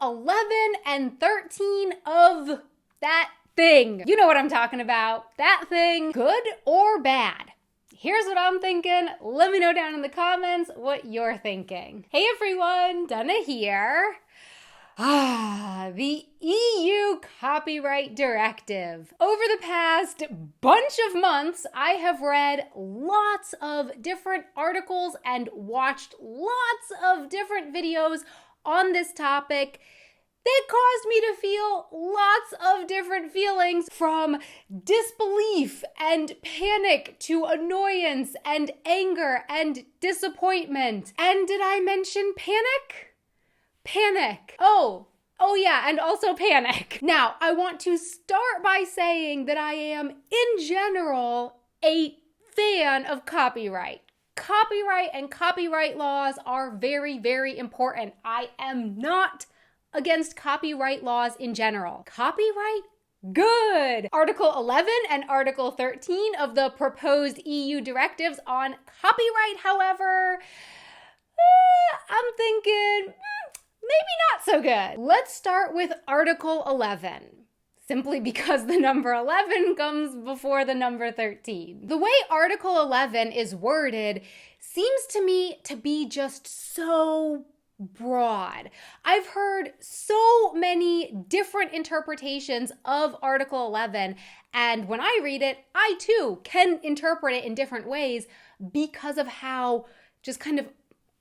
11 and 13 of that thing. You know what I'm talking about. That thing, good or bad? Here's what I'm thinking. Let me know down in the comments what you're thinking. Hey everyone, Donna here. The EU Copyright Directive. Over the past bunch of months, I have read lots of different articles and watched lots of different videos on this topic that caused me to feel lots of different feelings, from disbelief and panic to annoyance and anger and disappointment. And did I mention panic? Panic. Oh yeah, and also panic. Now, I want to start by saying that I am, in general, a fan of copyright. Copyright and copyright laws are very, very important. I am not against copyright laws in general. Copyright? Good. Article 11 and Article 13 of the proposed EU directives on copyright, however, I'm thinking, maybe not so good. Let's start with Article 11, simply because the number 11 comes before the number 13. The way Article 11 is worded seems to me to be just so broad. I've heard so many different interpretations of Article 11, and when I read it, I too can interpret it in different ways because of how just kind of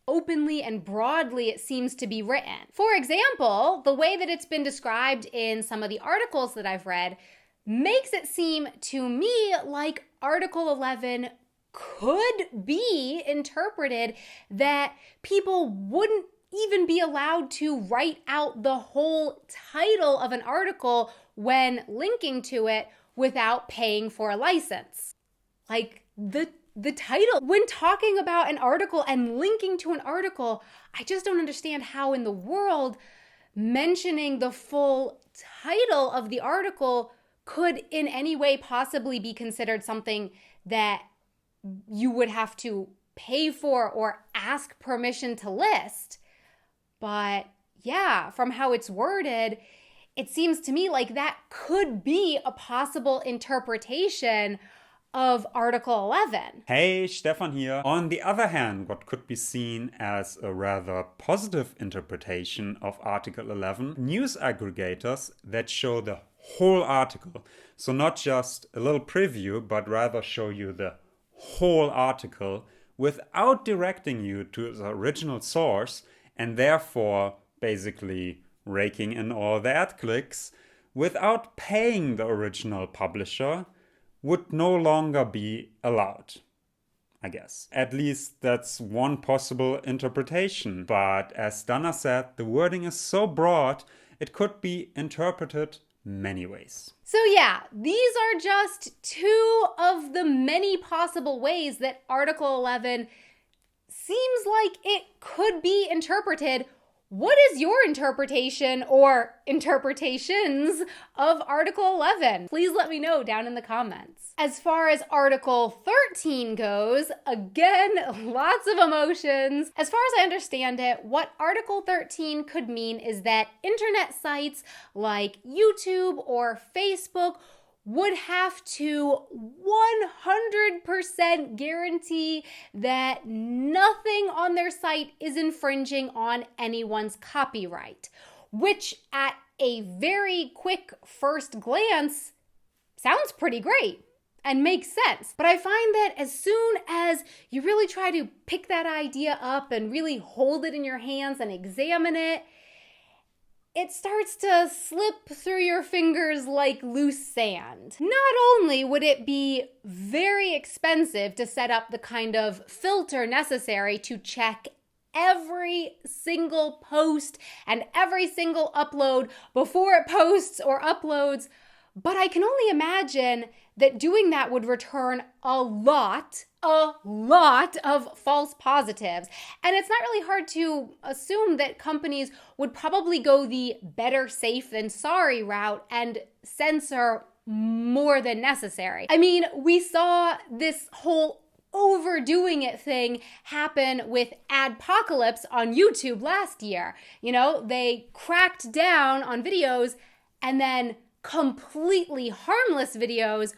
openly and broadly it seems to be written. For example, the way that it's been described in some of the articles that I've read makes it seem to me like Article 11 could be interpreted that people wouldn't even be allowed to write out the whole title of an article when linking to it without paying for a license. Like the title, when talking about an article and linking to an article, I just don't understand how in the world mentioning the full title of the article could in any way possibly be considered something that you would have to pay for or ask permission to list. But yeah, from how it's worded, it seems to me like that could be a possible interpretation of Article 11. Hey, Stefan here. On the other hand, what could be seen as a rather positive interpretation of Article 11, news aggregators that show the whole article. So not just a little preview, but rather show you the whole article without directing you to the original source, and therefore basically raking in all the ad clicks without paying the original publisher, would no longer be allowed, I guess. At least that's one possible interpretation. But as Dana said, the wording is so broad, it could be interpreted many ways. So yeah, these are just two of the many possible ways that Article 11 seems like it could be interpreted. What is your interpretation or interpretations of Article 11? Please let me know down in the comments. As far as Article 13 goes, again, lots of emotions. As far as I understand it, what Article 13 could mean is that internet sites like YouTube or Facebook would have to 100% guarantee that nothing on their site is infringing on anyone's copyright, which at a very quick first glance sounds pretty great and makes sense. But I find that as soon as you really try to pick that idea up and really hold it in your hands and examine it, it starts to slip through your fingers like loose sand. Not only would it be very expensive to set up the kind of filter necessary to check every single post and every single upload before it posts or uploads, but I can only imagine that doing that would return a lot of false positives. And it's not really hard to assume that companies would probably go the better safe than sorry route and censor more than necessary. I mean, we saw this whole overdoing it thing happen with Adpocalypse on YouTube last year. You know, they cracked down on videos, and then completely harmless videos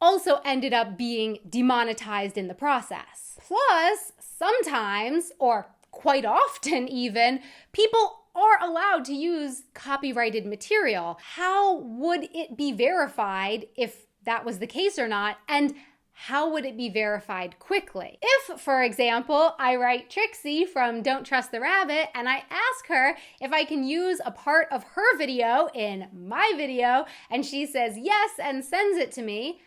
also ended up being demonetized in the process. Plus, sometimes, or quite often even, people are allowed to use copyrighted material. How would it be verified if that was the case or not? And how would it be verified quickly? If, for example, I write Trixie from Don't Trust the Rabbit and I ask her if I can use a part of her video in my video and she says yes and sends it to me,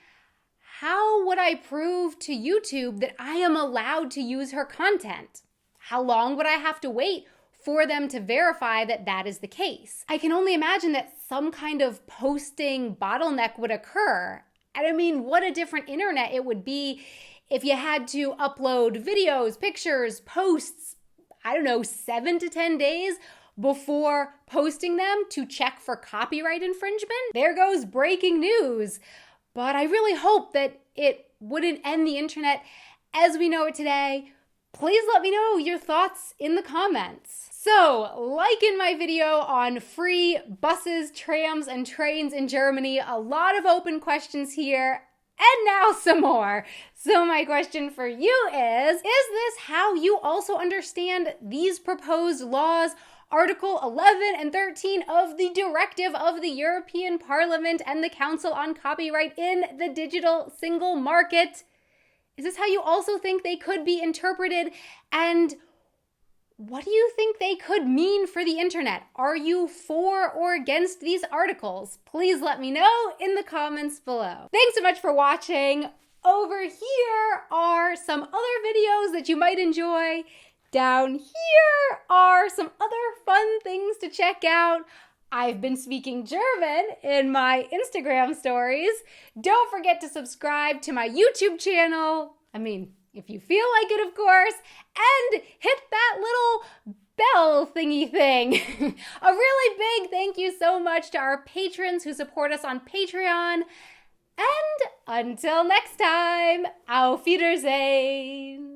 how would I prove to YouTube that I am allowed to use her content? How long would I have to wait for them to verify that that is the case? I can only imagine that some kind of posting bottleneck would occur. And I mean, what a different internet it would be if you had to upload videos, pictures, posts, 7 to 10 days before posting them to check for copyright infringement. There goes breaking news. But I really hope that it wouldn't end the internet as we know it today. Please let me know your thoughts in the comments. So, like in my video on free buses, trams, and trains in Germany, a lot of open questions here, and now some more. So my question for you is this how you also understand these proposed laws? Article 11 and 13 of the Directive of the European Parliament and the Council on Copyright in the Digital Single Market. Is this how you also think they could be interpreted? And what do you think they could mean for the internet? Are you for or against these articles? Please let me know in the comments below. Thanks so much for watching. Over here are some other videos that you might enjoy. Down here are some other fun things to check out. I've been speaking German in my Instagram stories. Don't forget to subscribe to my YouTube channel. If you feel like it, of course, and hit that little bell thingy thing. A really big thank you so much to our patrons who support us on Patreon. And until next time, auf Wiedersehen.